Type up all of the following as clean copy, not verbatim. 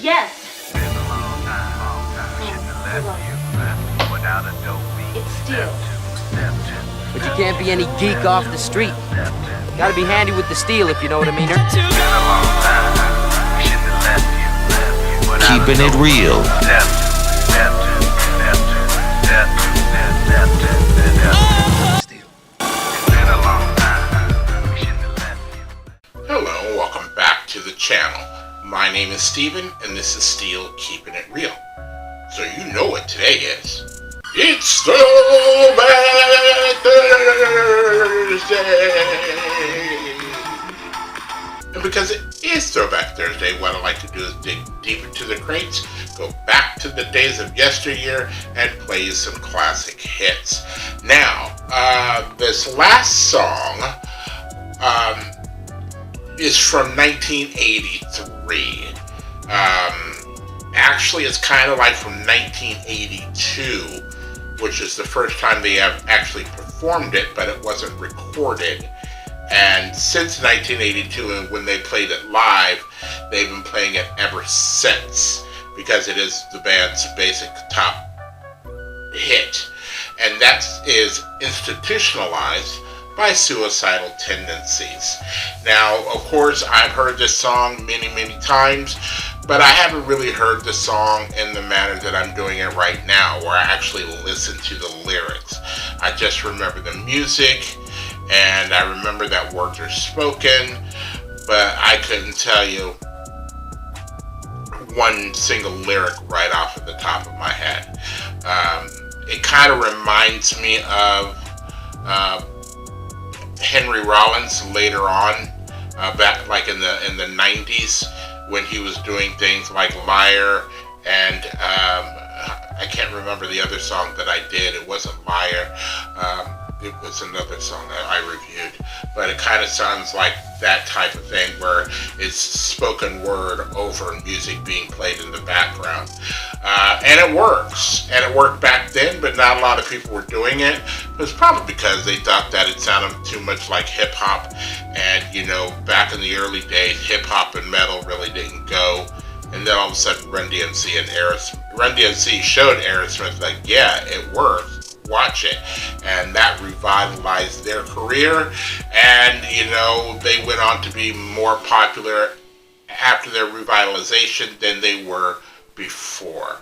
Yes. It's steel. But you can't be any geek off the street. Gotta be handy with the steel, if you know what I mean. Keeping it real. Hello, welcome back to the channel. My name is Steven, and this is Steel Keeping It Real. So you know what today is. It's Throwback Thursday! And because it is Throwback Thursday, what I like to do is dig deep into the crates, go back to the days of yesteryear, and play you some classic hits. Now, this last song is from 1983. Actually, it's kind of like from 1982, which is the first time they have actually performed it, but it wasn't recorded. And since 1982, and when they played it live, they've been playing it ever since, because it is the band's basic top hit. And that is Institutionalized by Suicidal Tendencies. Now, of course, I've heard this song many, many times, but I haven't really heard the song in the manner that I'm doing it right now, where I actually listen to the lyrics. I just remember the music, and I remember that words are spoken, but I couldn't tell you one single lyric right off of the top of my head. It kind of reminds me of Henry Rollins later on, back like in the 90s, when he was doing things like Liar, and I can't remember the other song that I did. It wasn't Liar. It was another song that I reviewed, but it kind of sounds like that type of thing, where it's spoken word over music being played in the background. And it works, and it worked back then, but not a lot of people were doing it. It was probably because they thought that it sounded too much like hip-hop, and you know, back in the early days, hip-hop and metal really didn't go. And then all of a sudden, Run DMC showed Aerosmith, like, yeah, it works. Watch it. And that revitalized their career, and you know, they went on to be more popular after their revitalization than they were before.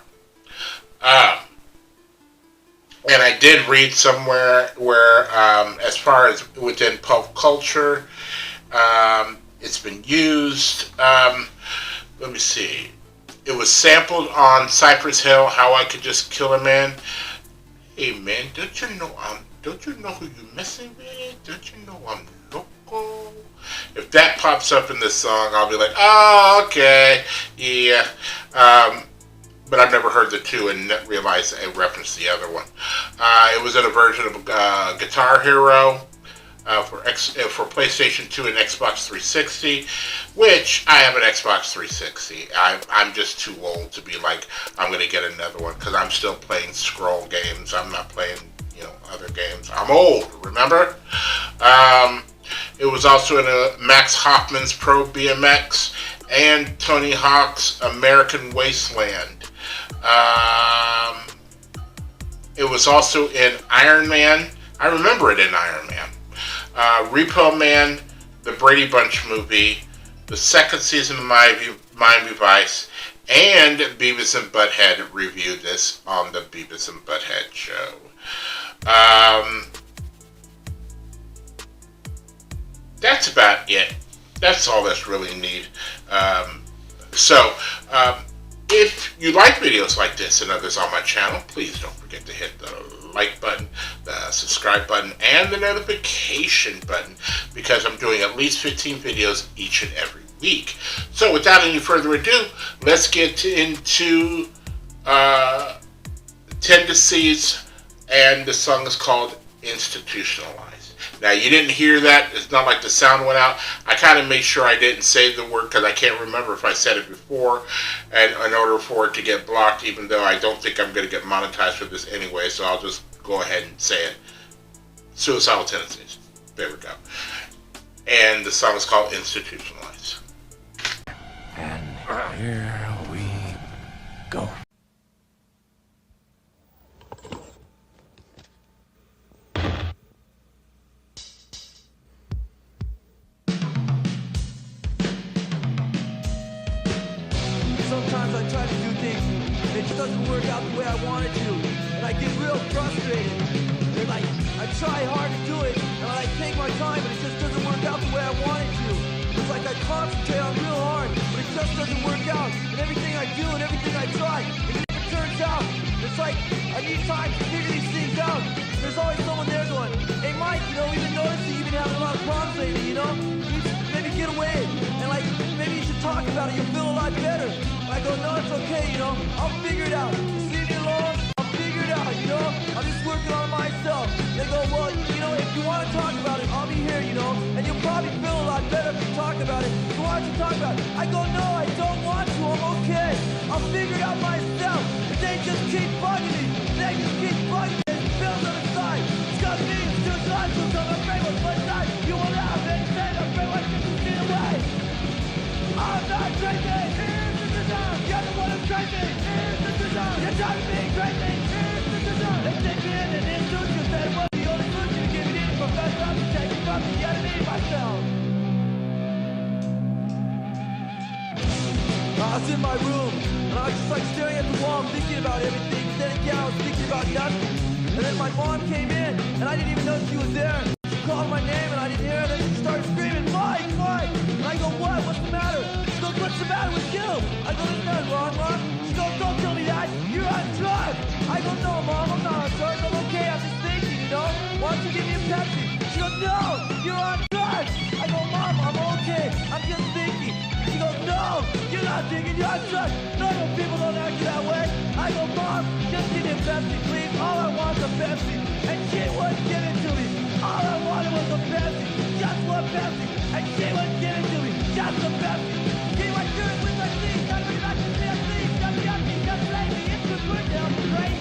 And I did read somewhere where as far as within pop culture, it's been used. Let me see. It was sampled on Cypress Hill, How I Could Just Kill a Man. Hey man, don't you know who you're messing with? Don't you know I'm local? If that pops up in this song, I'll be like, oh, okay, yeah. But I've never heard the two and realized it referenced the other one. It was in a version of Guitar Hero for PlayStation 2 and Xbox 360, which I have an Xbox 360. I'm just too old to be like, I'm going to get another one, because I'm still playing scroll games. I'm not playing, you know, other games. I'm old, remember? It was also in Max Hoffman's Pro BMX and Tony Hawk's American Wasteland. It was also in Iron Man. I remember it in Iron Man. Repo Man, the Brady Bunch movie, the second season of Miami Vice, and Beavis and Butthead reviewed this on the Beavis and Butthead show. That's about it. That's all that's really neat. If you like videos like this and others on my channel, please don't forget to hit the like button, the subscribe button, and the notification button, because I'm doing at least 15 videos each and every week. So without any further ado, let's get into Tendencies, and the song is called Institutionalized. Now, you didn't hear that. It's not like the sound went out. I kind of made sure I didn't say the word, because I can't remember if I said it before, and in order for it to get blocked, even though I don't think I'm going to get monetized for this anyway, so I'll just go ahead and say it. Suicidal Tendencies. There we go. And the song is called Institutionalized. And here we try to do things, and it just doesn't work out the way I want it to. And I get real frustrated. And like, I try hard to do it, and I take my time, but it just doesn't work out the way I want it to. It's like I concentrate on real hard, but it just doesn't work out. And everything I do and everything I try, it never turns out. It's like I need time to figure these things out. There's always someone there going, hey Mike, you know, we've been noticing you've been having a lot of problems lately, you know? You should maybe get away, and like, maybe you should talk about it, you'll feel a lot better. And I go, no, it's okay, you know? I'll figure it out. Just leave me alone, I'll figure it out, you know? I'm just working on myself. They go, well, you know, if you want to talk about it, I'll be here, you know? And you'll probably feel a lot better if you talk about it. So why don't you talk about it? I go, no, I don't want to, I'm okay. I'll figure it out myself. But they just keep bugging me. They just keep bugging me. Bill's on the side. It's got me, it's too side, so I'm afraid what's my side. You will laugh and say, I'm afraid what's 50 feet away. I'm not crazy. Here's the design. You're the one who's crazy. Here's the design. You're trying to be crazy. Here's the design. They take me in and introduce you. Say, well, the only solution to give it in from best up to take it from the enemy myself. I was in my room, and I was just like staring at the wall, thinking about everything. Sitting down, I was thinking about nothing. And then my mom came in, and I didn't even know she was there. She called my name, and I didn't hear her. Then she started screaming, Mike, Mike! And I go, what? What's the matter? She goes, what's the matter with you? I go, there's nothing wrong, Mom. She goes, don't tell me that. You're on drugs. I go, no, Mom, I'm not on drugs. I'm okay. I'm just thinking, you know? Why don't you give me a Pepsi? She goes, no, you're on drugs. I go, Mom, I'm okay. I'm just thinking. She goes, no, you're not thinking, you're on drugs. Normal people don't act that way. I go, Mom, just give me a Pepsi, please. All I want is a Pepsi. And she wouldn't give it to me. All I wanted was a Pepsi. Just one Pepsi. And she wouldn't give it to me. Just a Pepsi. Give my shirt with my sleeves. Got me back to the sleeves. Just yucky, just lazy. It's the good now, right?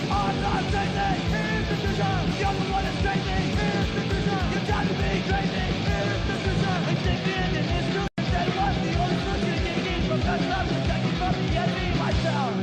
I'm not crazy. Here's the design. You're the one that's crazy. Here's the design. You're trying to be crazy. Here's the design. They take me in and it's true. Say what? The only solution to get in from that love is taking from the enemy myself.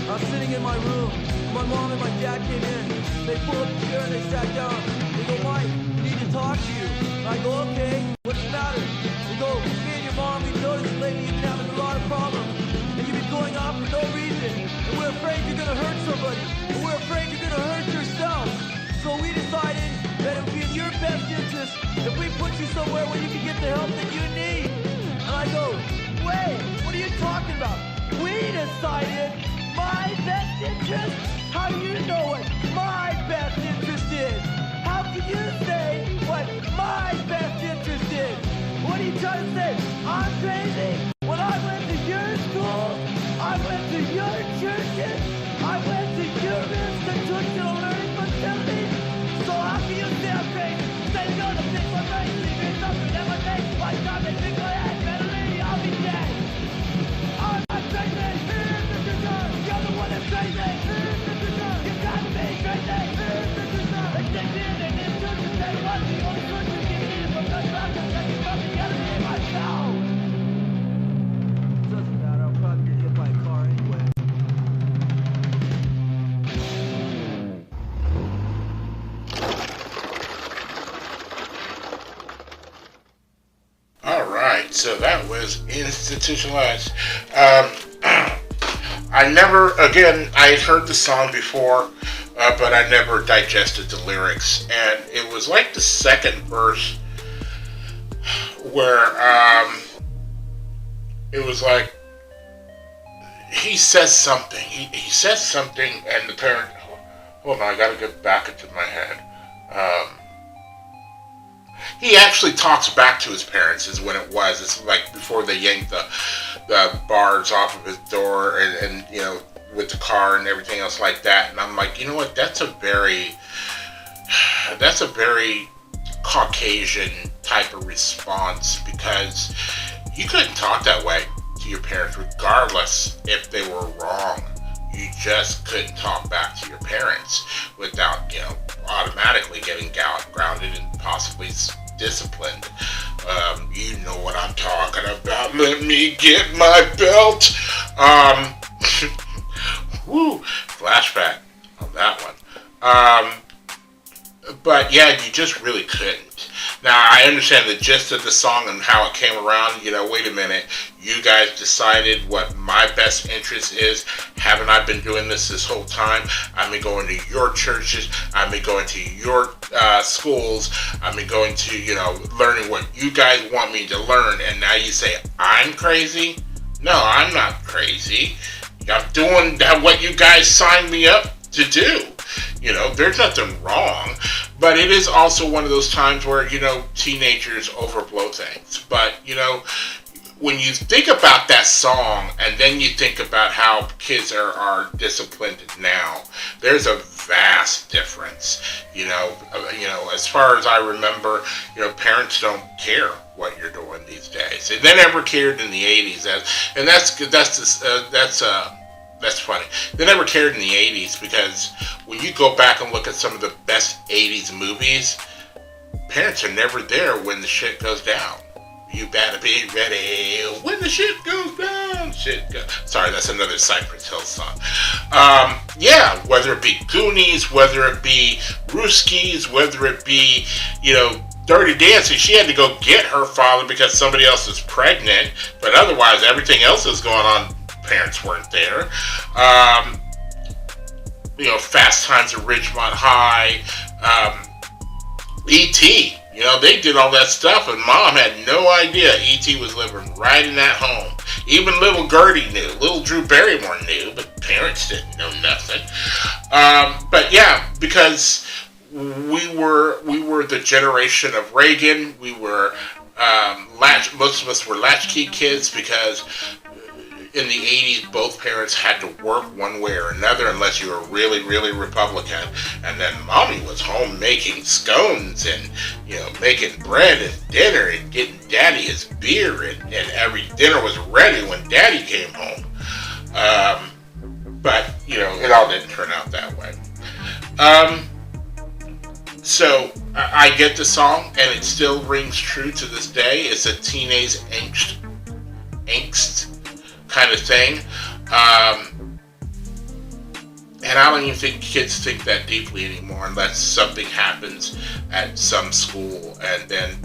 I'm sitting in my room. My mom and my dad came in. They pulled up the chair and they sat down. They go, Mike, we need to talk to you. And I go, okay, what's the matter? They go, me and your mom, we've noticed lately you've been having a lot of problems. And you've been going off for no reason. And we're afraid you're going to hurt somebody. And we're afraid you're going to hurt yourself. So we decided that it would be in your best interest if we put you somewhere where you can get the help that you need. And I go, wait, what are you talking about? We decided my best interest? How do you know what my best interest is? How can you say what my best interest is? What are you trying to say? I'm crazy? When I went to your school, I went to your churches, I went to your institutional learning facilities. So how can you say I'm crazy? Say no to fix my brain, leave me something that would make my time they think I had better lady, I'll be dead. I'm not crazy. Here's the design. You're the one that's crazy. Here's the design. You gotta be crazy. Here's the design. They take me in and it's just to say what the only solution to get in from the love is taking from the enemy myself. Doesn't matter. I'm probably gonna get my car anyway. All right, so that was Institutionalized. I never, again, I had heard the song before, but I never digested the lyrics. And it was like the second verse where it was like, he says something. He says something, and the parent, hold on, I gotta get back into my head. He actually talks back to his parents is when it was. It's like before they yanked the bars off of his door and you know, with the car and everything else like that. And I'm like, you know what, that's a very Caucasian type of response, because you couldn't talk that way to your parents regardless if they were wrong. You just couldn't talk back to your parents without, you know, automatically getting grounded and possibly disciplined. You know what I'm talking about. Let me get my belt. Woo, flashback on that one. But yeah, you just really couldn't. Now, I understand the gist of the song and how it came around. Wait a minute. You guys decided what my best interest is. Haven't I been doing this whole time? I've been going to your churches. I've been going to your schools. I've been going to, learning what you guys want me to learn. And now you say I'm crazy? No, I'm not crazy. I'm doing what you guys signed me up to do. There's nothing wrong, but it is also one of those times where, teenagers overblow things. But, when you think about that song and then you think about how kids are disciplined now, there's a vast difference. As far as I remember, parents don't care what you're doing these days. They never cared in the 80s, and that's funny. They never cared in the 80s because when you go back and look at some of the best 80s movies, parents are never there when the shit goes down. You better be ready when the shit goes down. Sorry, that's another Cypress Hill song. Whether it be Goonies, whether it be Rooskies, whether it be, Dirty Dancing, she had to go get her father because somebody else is pregnant, but otherwise everything else is going on. Parents weren't there. Fast Times at Ridgemont High, E.T., they did all that stuff, and Mom had no idea E.T. was living right in that home. Even little Gertie knew. Little Drew Barrymore knew, but parents didn't know nothing. Because we were the generation of Reagan. We were most of us were latchkey kids because in the 80s, both parents had to work one way or another unless you were really, really Republican. And then Mommy was home making scones and, making bread and dinner and getting Daddy his beer. And every dinner was ready when Daddy came home. But, it all didn't turn out that way. So, I get the song, and it still rings true to this day. It's a teenage angst kind of thing, and I don't even think kids think that deeply anymore unless something happens at some school and then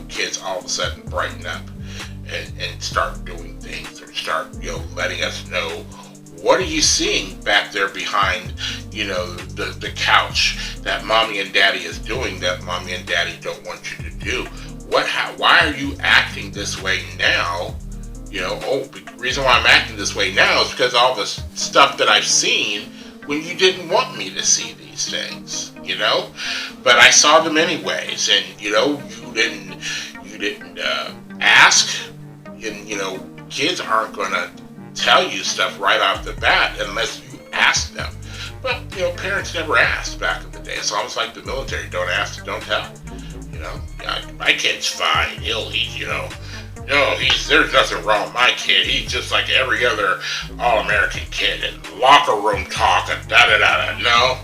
kids all of a sudden brighten up and start doing things or start letting us know, what are you seeing back there behind the couch that Mommy and Daddy is doing that Mommy and Daddy don't want you to do? Why are you acting this way now? The reason why I'm acting this way now is because all the stuff that I've seen when you didn't want me to see these things, But I saw them anyways, and, you didn't ask, and, kids aren't going to tell you stuff right off the bat unless you ask them. But, parents never asked back in the day. It's almost like the military, don't ask, don't tell. My kid's fine, there's nothing wrong with my kid. He's just like every other all-American kid. And locker room talk and da-da-da-da. No,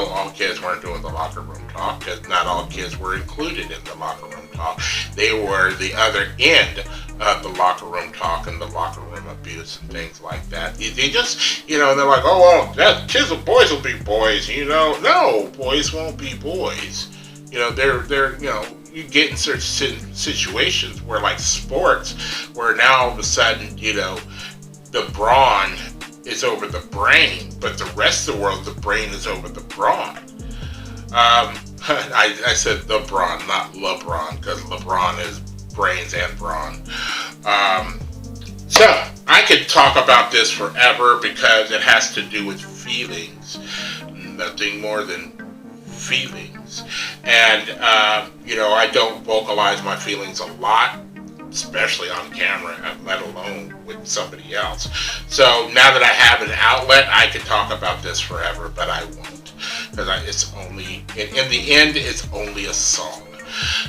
all kids weren't doing the locker room talk because not all kids were included in the locker room talk. They were the other end of the locker room talk and the locker room abuse and things like that. They just, they're like, oh, well, boys will be boys, No, boys won't be boys. They're you get in certain situations where, like sports, where now all of a sudden, the brawn is over the brain, but the rest of the world, the brain is over the brawn. I said the brawn, not LeBron, because LeBron is brains and brawn. So, I could talk about this forever because it has to do with feelings. Nothing more than feelings. And, I don't vocalize my feelings a lot, especially on camera, let alone with somebody else. So now that I have an outlet, I can talk about this forever, but I won't. Because it's only, in the end, it's only a song.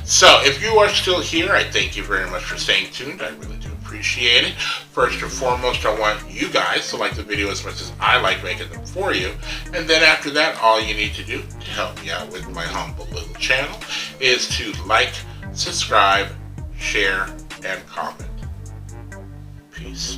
So if you are still here, I thank you very much for staying tuned. I really do appreciate it. First and foremost, I want you guys to like the video as much as I like making them for you. And then after that, all you need to do to help me out with my humble little channel is to like, subscribe, share, and comment. Peace.